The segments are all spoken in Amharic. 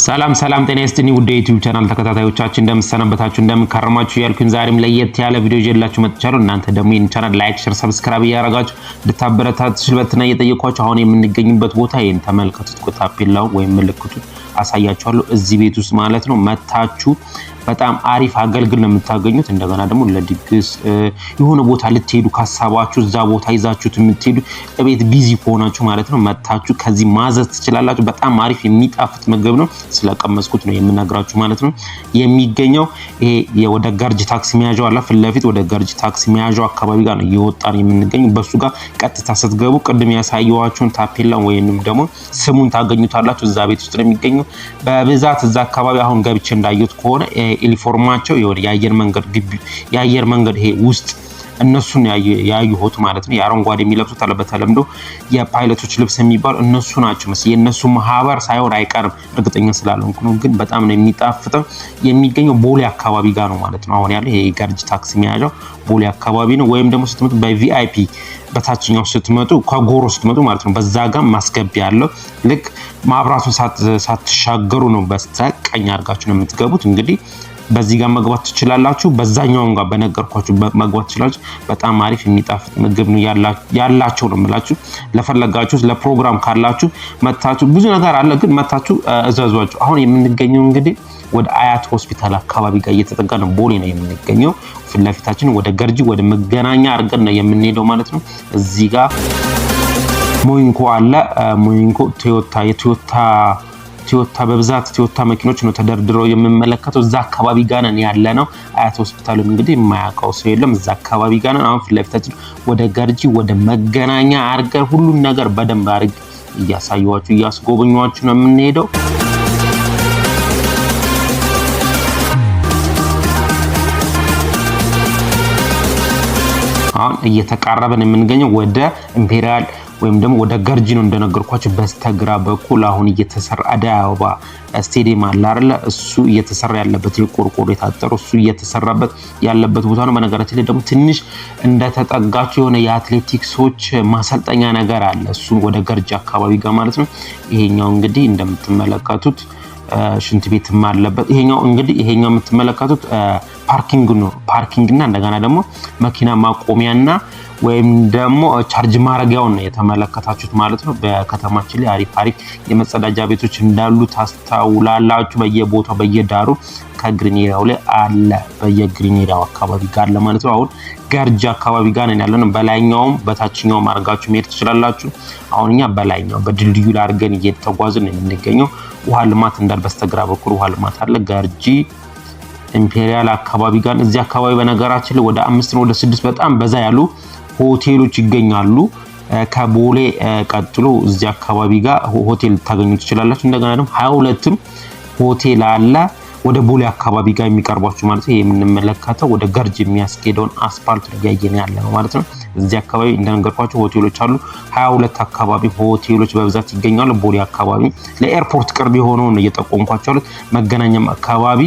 ሰላም ጤና ይስጥልኝ ውድ የዩቲዩብ ቻናል ተከታታዮቻችን እንደምሰነበታችሁ እንደምከረማችሁ ያልኩኝ ዛሬም ለየት ያለ ቪዲዮ ይዤላችሁ መጥቻለሁ። እናንተ ደግሞ ይህን ቻናል ላይክ፣ ሼር፣ ሰብስክራይብ እያደረጋችሁ እንድታበረታቱ ስለበትና እየጠየኳችሁ አሁን የምንገኝበት ቦታ ይሄን ተመልከቱት። ታፔላው ወይም ምልክቱ አሳያችኋለሁ። እዚህ ቤት ውስጥ ማለት ነው መታችሁ በጣም አሪፍ አገልግሎት ነው የምታገኙት። እንደገና ደግሞ ለድግስ የሆነ ቦታ ልትሄዱ ካሳባችሁ እዛ ቦታ ይዛችሁት የምትሄዱ እቤት ቢዚ ሆናችሁ ማለት ነው መታችሁ ከዚህ ማዘዝ ትችላላችሁ። በጣም አሪፍ የሚጣፍጥ ምግብ ነው። ስለቀመስኩት ነው የምነግራችሁ ማለት ነው። የሚገኘው ይሄ ወደ ገርጂ ታክሲ መያዣው አለ ፊት ለፊት ወደ ገርጂ ታክሲ መያዣው አካባቢ ጋር ነው እየወጣን የምንገኘው። በሱ ጋር ቀጥታ ስትገቡ ቅድም ያሳየኋችሁን ታፔላ ወይንም ደግሞ ስሙን ታገኙታላችሁ። እዛ ቤት ውስጥ ነው የሚገኘው በብዛት እዛ አካባቢ። አሁን ገብቼ እንዳየሁት ከሆነ ዩኒፎርማቸው የሆነ የአየር መንገድ ይሄ ውስጥ እነሱን ያዩት ማለት ነው። የአረንጓዴ የሚለብሱት አለ በተለምዶ የፓይለቶች ልብስ የሚባል እነሱ ናቸው መሰለኝ። የነሱ ማህበር ሳይሆን አይቀርም እርግጠኛ ስላልሆንኩ ነው። ግን በጣም ነው የሚጣፍጠው። የሚገኘው ቦሌ አካባቢ ጋር ነው ማለት ነው። አሁን ያለው ይሄ ገርጂ ታክሲ መያዣው ቦሌ አካባቢ ነው። ወይም ደግሞ ስትመጡ በቪአይፒ በታችኛው ስትመጡ ከጎሮ ስትመጡ ማለት ነው በዛ ጋር ማስገቢያ ያለው ልክ ማብራቱን ሳትሻገሩ ነው በስተቀኝ አድርጋችሁ ነው የምትገቡት። እንግዲህ በዚህ ጋር መግባት ትችላላችሁ። በዛኛው ጋር በነገርኳችሁ መግባት ትችላላችሁ። በጣም አሪፍ የሚጣፍጥ ምግብ ነው ያላቸው ነው የምላችሁ። ለፈለጋችሁ ለፕሮግራም ካላችሁ መታችሁ ብዙ ነገር አለ፣ ግን መታችሁ እዘዟቸው። አሁን የምንገኘው እንግዲህ ወደ አያት ሆስፒታል አካባቢ ጋር እየተጠጋ ነው። ቦሌ ነው የምንገኘው። ፊት ለፊታችን ወደ ገርጂ ወደ መገናኛ አርገን ነው የምንሄደው ማለት ነው። እዚህ ጋር ሞይንኮ አለ። ሞይንኮ ቶዮታ በብዛት ቶዮታ መኪኖች ነው ተደርድረው የምንመለከተው። እዛ አካባቢ ጋር ነን ያለ ነው። አያት ሆስፒታል እንግዲህ የማያውቀው ሰው የለም። እዛ አካባቢ ጋር ነን። አሁን ፊት ለፊታችን ወደ ገርጂ ወደ መገናኛ አርገን ሁሉን ነገር በደንብ አርግ እያሳየኋችሁ እያስጎበኘኋችሁ ነው የምንሄደው። አሁን እየተቃረበን የምንገኘው ወደ ኢምፔሪያል ወይም ደግሞ ወደ ገርጂ ነው እንደነገርኳችሁ። በስተግራ በኩል አሁን እየተሰራ አዲስ አበባ ስቴዲየም አለ አይደል? እሱ እየተሰራ ያለበት የቆርቆሮ የታጠረው እሱ እየተሰራበት ያለበት ቦታ ነው። በነገራችን ላይ ደግሞ ትንሽ እንደተጠጋችሁ የሆነ የአትሌቲክሶች ማሰልጠኛ ነገር አለ። እሱ ወደ ገርጂ አካባቢ ጋር ማለት ነው። ይሄኛው እንግዲህ እንደምትመለከቱት ሽንት ቤትም አለበት። ይሄኛው የምትመለከቱት ፓርኪንግ ነው። ፓርኪንግና እንደገና ደግሞ መኪና ማቆሚያና ወይም ደግሞ ቻርጅ ማረጊያውን ነው የተመለከታችሁት ማለት ነው። በከተማችን ላይ አሪፍ የመጸዳጃ ቤቶች እንዳሉ ታስተውላላችሁ። በየቦታው በየዳሩ ከግሪኔራው ላይ አለ። በየግሪኔራው አካባቢ ጋር አለ ማለት ነው። አሁን ገርጂ አካባቢ ጋር ነን ያለነው። በላይኛውም በታችኛውም አርጋችሁ መሄድ ትችላላችሁ። አሁን እኛ በላይኛው በድልድዩ ላይ አርገን እየተጓዝን ነው የምንገኘው። ውሃ ልማት እንዳል በስተግራ በኩል ውሃ ልማት አለ። ገርጂ ኢምፔሪያል አካባቢ ጋር እዚህ አካባቢ በነገራችን ላይ ወደ 5 ነው ወደ 6 በጣም በዛ ያሉ ሆቴሎች ይገኛሉ። ከቦሌ ቀጥሎ እዚህ አካባቢ ጋር ሆቴል ታገኙ ትችላላችሁ። እንደገና ደግሞ 22ም ሆቴል አለ ወደ ቦሌ አካባቢ ጋር የሚቀርባችሁ ማለት ነው። የምንመለከተው ወደ ገርጂ የሚያስኬደውን አስፋልት ያየን ያለ ነው ማለት ነው። እዚህ አካባቢ እንደነገርኳችሁ ሆቴሎች አሉ። 22 አካባቢ ሆቴሎች በብዛት ይገኛሉ። ቦሌ አካባቢ ለኤርፖርት ቅርብ የሆነው ነው እየጠቆምኳችሁ ያሉት። መገናኛም አካባቢ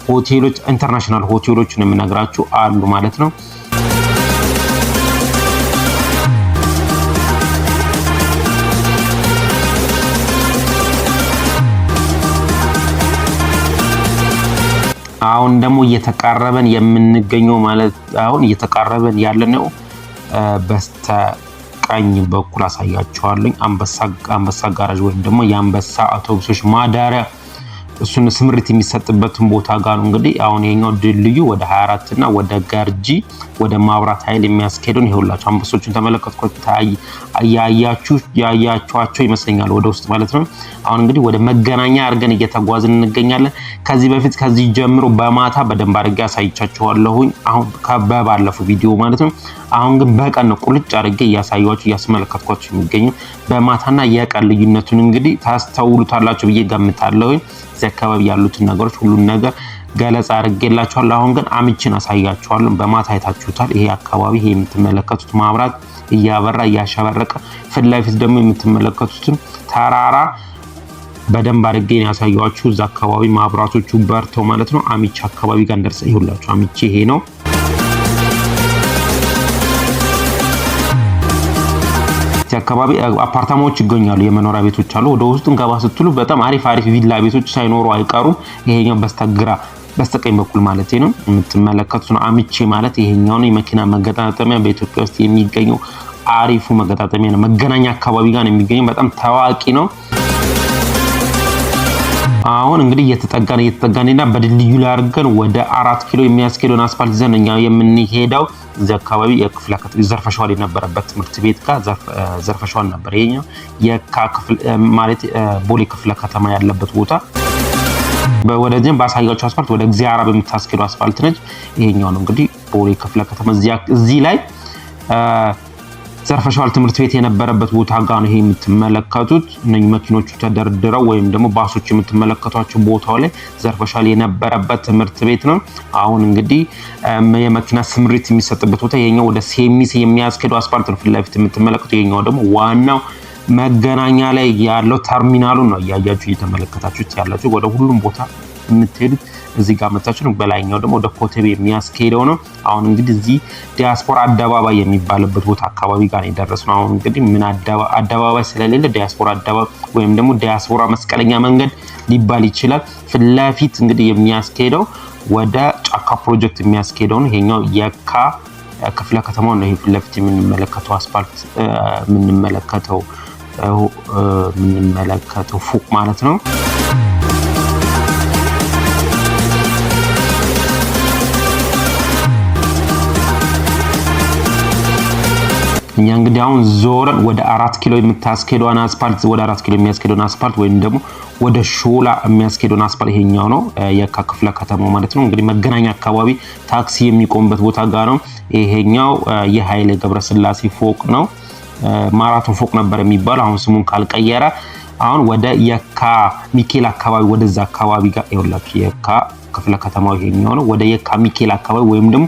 ሆቴሎች ኢንተርናሽናል ሆቴሎች ነው የምነግራችሁ አሉ ማለት ነው። አሁን ደግሞ እየተቃረበን የምንገኘው ማለት አሁን እየተቃረበን ያለነው በስተቀኝ በኩል አሳያችኋለሁ። አንበሳ ጋራጅ ወይም ደግሞ የአንበሳ አውቶቡሶች ማዳሪያ እሱን ስምሪት የሚሰጥበትን ቦታ ጋር ነው። እንግዲህ አሁን ይሄኛው ድልድዩ ወደ 24 እና ወደ ገርጂ ወደ ማብራት ኃይል የሚያስኬደውን ይሁላችሁ። አንበሶቹን ተመለከትኳችሁ ያያችኋቸው ይመስለኛል ወደ ውስጥ ማለት ነው። አሁን እንግዲህ ወደ መገናኛ አርገን እየተጓዝን እንገኛለን። ከዚህ ጀምሮ በማታ በደንብ አድርጌ አሳይቻችኋለሁኝ። አሁን ባለፈው ቪዲዮ ማለት ነው። አሁን ግን በቀን ነው ቁልጭ አድርጌ እያሳየኋችሁ የሚገኘው። በማታና የቀን ልዩነቱን እንግዲህ ታስተውሉታላችሁ ብዬ ገምታለሁኝ። እዚህ አካባቢ ያሉትን ነገሮች ሁሉን ነገር ገለጻ አድርጌላችኋለሁ። አሁን ግን አምቺን አሳያችኋለሁ። በማታ አይታችሁታል። ይሄ አካባቢ ይሄ የምትመለከቱት ማብራት እያበራ እያሸበረቀ ፊት ለፊት ደግሞ የምትመለከቱትን ተራራ በደንብ አድርጌ ያሳያችሁ። እዛ አካባቢ ማብራቶቹ በርተው ማለት ነው። አምቺ አካባቢ ጋር እንደርሰን ይሁላችሁ። አምቺ ይሄ ነው። አካባቢ አፓርታማዎች ይገኛሉ፣ የመኖሪያ ቤቶች አሉ። ወደ ውስጥ እንገባ ስትሉ በጣም አሪፍ ቪላ ቤቶች ሳይኖሩ አይቀሩም። ይሄኛው በስተቀኝ በኩል ማለት ነው የምትመለከቱት ነው። አምቼ ማለት ይሄኛው ነው የመኪና መገጣጠሚያ በኢትዮጵያ ውስጥ የሚገኘው አሪፉ መገጣጠሚያ ነው። መገናኛ አካባቢ ጋር ነው የሚገኘው። በጣም ታዋቂ ነው። አሁን እንግዲህ እየተጠጋንና በድልድዩ ላይ አድርገን ወደ 4 ኪሎ የሚያስኬደውን አስፋልት ይዘን እኛ የምንሄደው እዚህ አካባቢ የክፍለ ከተማ ዘርፈሻዋል የነበረበት ትምህርት ቤት ጋር ዘርፈሻዋል ነበር። ይሄኛው የካ ክፍል ማለት ቦሌ ክፍለ ከተማ ያለበት ቦታ ወደዚህ ባሳያችሁ አስፋልት ወደ እግዚአብሔር በምታስኬደው አስፋልት ነች። ይሄኛው ነው እንግዲህ ቦሌ ክፍለ ከተማ እዚህ ላይ ዘርፈሻዋል ትምህርት ቤት የነበረበት ቦታ ጋር ነው ይሄ የምትመለከቱት። እነኚህ መኪኖቹ ተደርድረው ወይም ደግሞ ባሶች የምትመለከቷቸው ቦታው ላይ ዘርፈሻዋል የነበረበት ትምህርት ቤት ነው። አሁን እንግዲህ የመኪና ስምሪት የሚሰጥበት ቦታ ይሄኛው ወደ ሴሚስ የሚያስኬደው አስፋልት ነው ፊት ለፊት የምትመለከቱት። ይሄኛው ደግሞ ዋናው መገናኛ ላይ ያለው ተርሚናሉ ነው እያያችሁ እየተመለከታችሁት ያላችሁ። ወደ ሁሉም ቦታ የምትሄዱት እዚህ ጋር መጣችሁ ነው። በላይኛው ደግሞ ወደ ኮተቤ የሚያስኬደው ነው። አሁን እንግዲህ እዚህ ዲያስፖራ አደባባይ የሚባልበት ቦታ አካባቢ ጋር የደረስነው። አሁን እንግዲህ ምን አደባባይ ስለሌለ ዲያስፖራ አደባባይ ወይም ደግሞ ዲያስፖራ መስቀለኛ መንገድ ሊባል ይችላል። ፊት ለፊት እንግዲህ የሚያስኬደው ወደ ጫካ ፕሮጀክት የሚያስኬደው ነው። ይሄኛው የካ ክፍለ ከተማው ነው። ይሄ ፊት ለፊት የምንመለከተው አስፋልት የምንመለከተው ፎቅ ማለት ነው። እኛ እንግዲህ አሁን ዞረን ወደ 4 ኪሎ የምታስኬደውን አስፋልት ወደ 4 ኪሎ የሚያስኬደውን አስፋልት ወይም ደግሞ ወደ ሾላ የሚያስኬደውን አስፋልት ይሄኛው ነው የካ ክፍለ ከተማው ማለት ነው። እንግዲህ መገናኛ አካባቢ ታክሲ የሚቆምበት ቦታ ጋር ነው። ይሄኛው የኃይሌ ገብረስላሴ ፎቅ ነው። ማራቶን ፎቅ ነበር የሚባለው አሁን ስሙን ካልቀየረ። አሁን ወደ የካ ሚካኤል አካባቢ ወደዛ አካባቢ ጋር ይወላችሁ የካ ክፍለ ከተማው ይሄኛው ነው። ወደ የካ ሚካኤል አካባቢ ወይም ደግሞ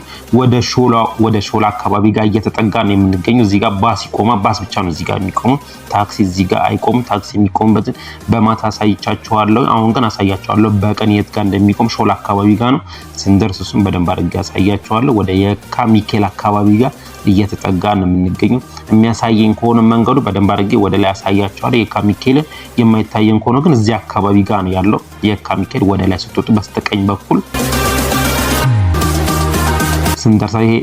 ወደ ሾላ አካባቢ ጋር እየተጠጋን ነው የምንገኘው። እዚህ ጋር ባስ ይቆማል። ባስ ብቻ ነው እዚህ ጋር የሚቆመው። ታክሲ እዚህ ጋር አይቆምም። ታክሲ የሚቆምበትን በማታ አሳይቻችኋለሁ። አሁን ግን አሳያችኋለሁ በቀን የት ጋር እንደሚቆም። ሾላ አካባቢ ጋር ነው። ስንደርስ እሱን በደንብ አድርጌ አሳያችኋለሁ። ወደ የካ ሚካኤል አካባቢ ጋር እየተጠጋን ነው የምንገኘው። የሚያሳየን ከሆነ መንገዱ በደንብ አድርጌ ወደ ላይ አሳያችኋለሁ። የካ ሚካኤል የማይታየን ከሆነ ግን እዚህ አካባቢ ጋር ነው ያለው። የካ ሚካኤል ወደ ላይ ስትወጡ በስተቀኝ በኩል ስንደርሳ ይሄ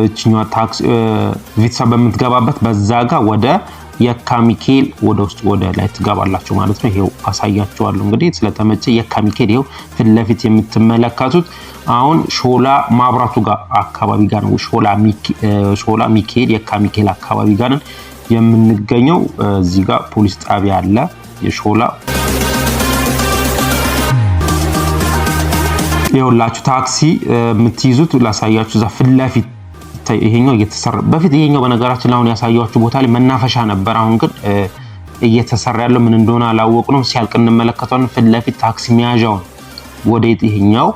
እቺኛዋ ታክሲ ቪትሳ በምትገባበት በዛ ጋር ወደ የካ ሚካኤል ወደ ውስጥ ወደ ላይ ትገባላችሁ ማለት ነው። ይሄው አሳያችኋለሁ። እንግዲህ ስለተመቸ የካ ሚካኤል ይሄው ፊት ለፊት የምትመለከቱት አሁን ሾላ ማብራቱ ጋር አካባቢ ጋር ነው። ሾላ ሚካኤል የካ ሚካኤል አካባቢ ጋር የምንገኘው። እዚህ ጋር ፖሊስ ጣቢያ አለ የሾላ። ይኸውላችሁ ታክሲ የምትይዙት ላሳያችሁ። እዛ ፊት ለፊት ይሄኛው እየተሰራ በፊት ይሄኛው በነገራችን ላይ አሁን ያሳያችሁ ቦታ ላይ መናፈሻ ነበር። አሁን ግን እየተሰራ ያለው ምን እንደሆነ አላወቅንም። ሲያልቅ እንመለከተዋለን። ፊት ለፊት ታክሲ መያዣው ወዴት ይሄኛው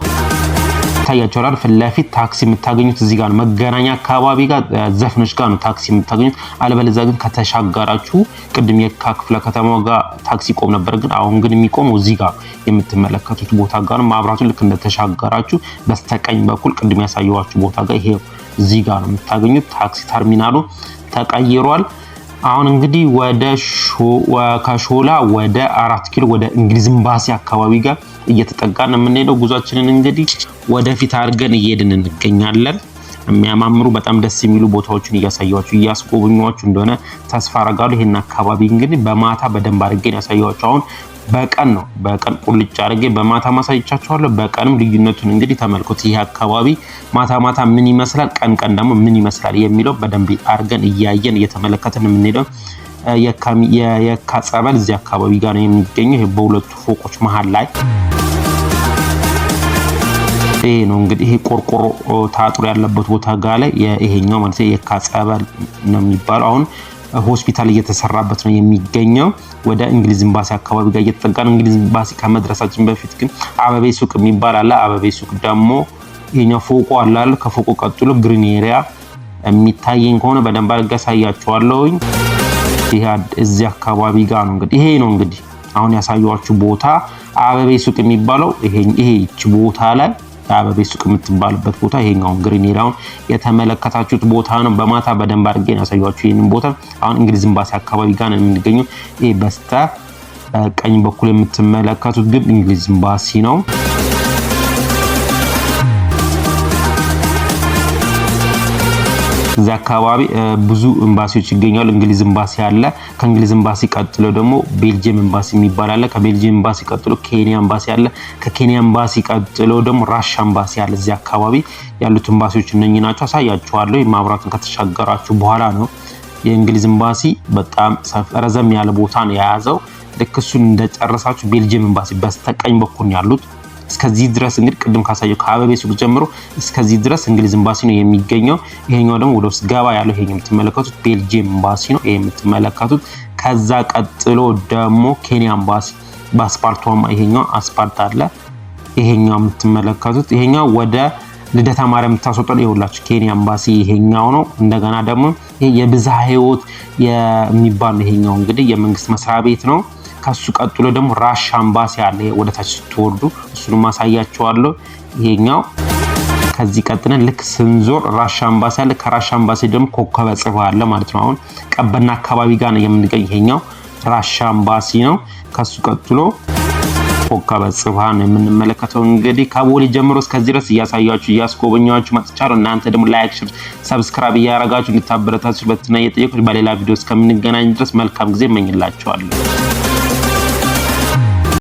ታያችኋል። ፊት ለፊት ታክሲ የምታገኙት እዚህ ጋር ነው። መገናኛ አካባቢ ጋር ዘፍኖች ጋር ነው ታክሲ የምታገኙት። አለበለዚያ ግን ከተሻገራችሁ ቅድም የካ ክፍለ ከተማው ጋር ታክሲ ቆም ነበር፣ ግን አሁን ግን የሚቆመው እዚህ ጋር የምትመለከቱት ቦታ ጋር ነው። ማብራቱ ልክ እንደተሻገራችሁ በስተቀኝ በኩል ቅድም ያሳየኋችሁ ቦታ ጋር ይሄ እዚህ ጋር ነው የምታገኙት። ታክሲ ተርሚናሉ ተቀይሯል። አሁን እንግዲህ ከሾላ ወደ 4 ኪሎ ወደ እንግሊዝ ኤምባሲ አካባቢ ጋር እየተጠጋን ነው የምንሄደው። ጉዟችንን እንግዲህ ወደፊት አድርገን እየሄድን እንገኛለን። የሚያማምሩ በጣም ደስ የሚሉ ቦታዎችን እያሳያችሁ እያስጎበኛችሁ እንደሆነ ተስፋ አደርጋለሁ። ይሄን አካባቢ እንግዲህ በማታ በደንብ አድርገን ያሳያችሁ። አሁን በቀን ነው ቁልጭ አድርጌ በማታ ማሳይቻችኋለሁ። በቀንም ልዩነቱን እንግዲህ ተመልከቱ። ይሄ አካባቢ ማታ ምን ይመስላል፣ ቀን ደግሞ ምን ይመስላል የሚለው በደንብ አድርገን እያየን እየተመለከትን የምንሄደው። የካ ጸበል እዚህ አካባቢ ጋር ነው የሚገኘው። ይሄ በሁለቱ ፎቆች መሃል ላይ ይሄ ነው እንግዲህ ይሄ ቆርቆሮ ታጥሮ ያለበት ቦታ ጋር ላይ ይሄኛው ማለት የካ ጸበል ነው የሚባለው። አሁን ሆስፒታል እየተሰራበት ነው የሚገኘው። ወደ እንግሊዝ ኤምባሲ አካባቢ ጋር እየተጠጋን። እንግሊዝ ኤምባሲ ከመድረሳችን በፊት ግን አበቤ ሱቅ የሚባል አለ። አበቤ ሱቅ ደግሞ ይሄኛው ፎቁ አለ። ከፎቁ ቀጥሎ ግሪን ኤሪያ የሚታየኝ ከሆነ በደንብ አድርጌ አሳያችኋለሁ። ይሄ እዚህ አካባቢ ጋር ነው እንግዲህ ይሄ ነው እንግዲህ አሁን ያሳየኋችሁ ቦታ አበቤ ሱቅ የሚባለው ይሄ እቺ ቦታ ላይ አበቤ ሱቅ የምትባልበት ቦታ ይሄኛው ግሪን ኤሪያውን የተመለከታችሁት ቦታ ነው። በማታ በደንብ አድርጌ ያሳያችሁ ይሄንን ቦታ። አሁን እንግሊዝ ኤምባሲ አካባቢ ጋር ነው የምንገኘው። ይሄ በስተ ቀኝ በኩል የምትመለከቱት ግን እንግሊዝ ኤምባሲ ነው። እዛ አካባቢ ብዙ ኤምባሲዎች ይገኛሉ። እንግሊዝ ኤምባሲ አለ። ከእንግሊዝ ኤምባሲ ቀጥሎ ደግሞ ቤልጂየም ኤምባሲ የሚባል አለ። ከቤልጂየም ኤምባሲ ቀጥሎ ኬንያ ኤምባሲ አለ። ከኬንያ ኤምባሲ ቀጥሎ ደግሞ ራሽያ ኤምባሲ አለ። እዚህ አካባቢ ያሉት ኤምባሲዎች እነኚህ ናቸው። አሳያችኋለሁ። ማብራቱን ከተሻገራችሁ በኋላ ነው። የእንግሊዝ ኤምባሲ በጣም ረዘም ያለ ቦታ ነው የያዘው። ልክ እሱን እንደጨረሳችሁ ቤልጂየም ኤምባሲ በስተቀኝ በኩል ያሉት እስከዚህ ድረስ እንግዲህ ቅድም ካሳየው ከአበቤ ሱቅ ጀምሮ እስከዚህ ድረስ እንግሊዝ ኤምባሲ ነው የሚገኘው። ይሄኛው ደግሞ ወደ ውስጥ ገባ ያለው ይሄኛው የምትመለከቱት ቤልጂየም ኤምባሲ ነው። ይሄ የምትመለከቱት ከዛ ቀጥሎ ደግሞ ኬንያ ኤምባሲ በአስፓልቷማ ይሄኛው አስፓልት አለ። ይሄኛው የምትመለከቱት ይሄኛው ወደ ልደታ ማርያም ተሰጥቷል። ይኸውላችሁ ኬንያ ኤምባሲ ይሄኛው ነው። እንደገና ደግሞ ይሄ የብዝሃ ህይወት የሚባል ይሄኛው እንግዲህ የመንግስት መስሪያ ቤት ነው። ከሱ ቀጥሎ ደግሞ ራሽያ ኤምባሲ አለ። ወደ ታች ስትወርዱ እሱንም ማሳያችኋለሁ። ይሄኛው ከዚህ ቀጥለን ልክ ስንዞር ራሽያ ኤምባሲ አለ። ከራሽያ ኤምባሲ ደግሞ ኮከበ ጽባ አለ ማለት ነው። አሁን ቀበና አካባቢ ጋር ነው የምንገኝ። ይሄኛው ራሽያ ኤምባሲ ነው። ከሱ ቀጥሎ ኮከበ ጽባ ነው የምንመለከተው። እንግዲህ ከቦሌ ጀምሮ እስከዚህ ድረስ እያሳያችሁ እያስጎበኛችሁ መጥቻለሁ። እናንተ ደግሞ ላይክ፣ ሼር፣ ሰብስክራይብ እያደረጋችሁ እንድታበረታችሁ በትና እየጠየቁኝ በሌላ ቪዲዮ እስከምንገናኝ ድረስ መልካም ጊዜ እመኝላችኋለሁ።